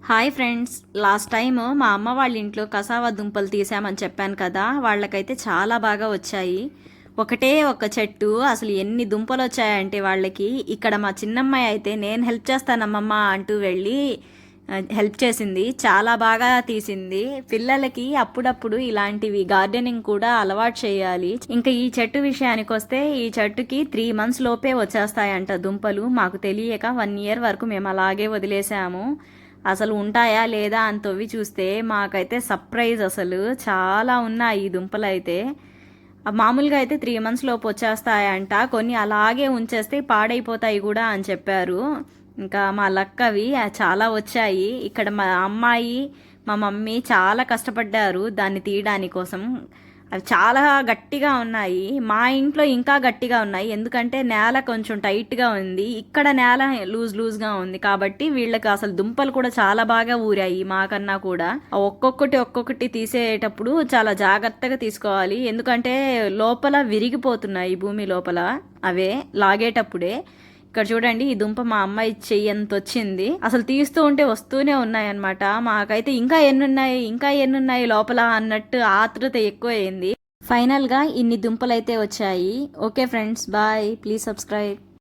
Hi friends, last time మా అమ్మ వాళ్ళ ఇంట్లో కసావా దుంపలు తీసామని చెప్పాను కదా. వాళ్ళకైతే చాలా బాగా వచ్చాయి. ఒకటే ఒక చెట్టు అసలు ఎన్ని దుంపలు వచ్చాయంటే వాళ్ళకి. ఇక్కడ మా చిన్నమ్మాయి అయితే నేను హెల్ప్ చేస్తానమ్మమ్మ అంటూ వెళ్ళి హెల్ప్ చేసింది. చాలా బాగా తీసింది. పిల్లలకి అప్పుడప్పుడు ఇలాంటివి గార్డెనింగ్ కూడా అలవాటు చేయాలి. ఇంకా ఈ చెట్టు విషయానికి వస్తే ఈ చెట్టుకి 3 months లోపే వచ్చేస్తాయంట దుంపలు. మాకు తెలియక 1 year వరకు మేము అలాగే వదిలేసాము. అసలు ఉంటాయా లేదా అని తవ్వి చూస్తే మాకైతే సర్ప్రైజ్. అసలు చాలా ఉన్నాయి ఈ దుంపలు అయితే. మామూలుగా అయితే 3 months లోపు వచ్చేస్తాయంట. కొన్ని అలాగే ఉంచేస్తే పాడైపోతాయి కూడా అని చెప్పారు. ఇంకా మా లక్కవి చాలా వచ్చాయి. ఇక్కడ మా అమ్మాయి మా మమ్మీ చాలా కష్టపడ్డారు దాన్ని తీయడాని కోసం. అవి చాలా గట్టిగా ఉన్నాయి. మా ఇంట్లో ఇంకా గట్టిగా ఉన్నాయి, ఎందుకంటే నేల కొంచెం టైట్గా ఉంది. ఇక్కడ నేల లూజ్గా ఉంది కాబట్టి వీళ్ళకి అసలు దుంపలు కూడా చాలా బాగా ఊరాయి మాకన్నా కూడా. ఒక్కొక్కటి తీసేటప్పుడు చాలా జాగ్రత్తగా తీసుకోవాలి, ఎందుకంటే లోపల విరిగిపోతున్నాయి భూమి లోపల అవే లాగేటప్పుడే. ఇక్కడ చూడండి, ఈ దుంప మా అమ్మాయి చెయ్యి ఎంత వచ్చింది. అసలు తీస్తూ ఉంటే వస్తూనే ఉన్నాయన్నమాట. మాకైతే ఇంకా ఎన్నున్నాయి లోపల అన్నట్టు ఆతృత ఎక్కువైంది. ఫైనల్గా ఇన్ని దుంపలు అయితే వచ్చాయి. Okay friends, bye. Please subscribe.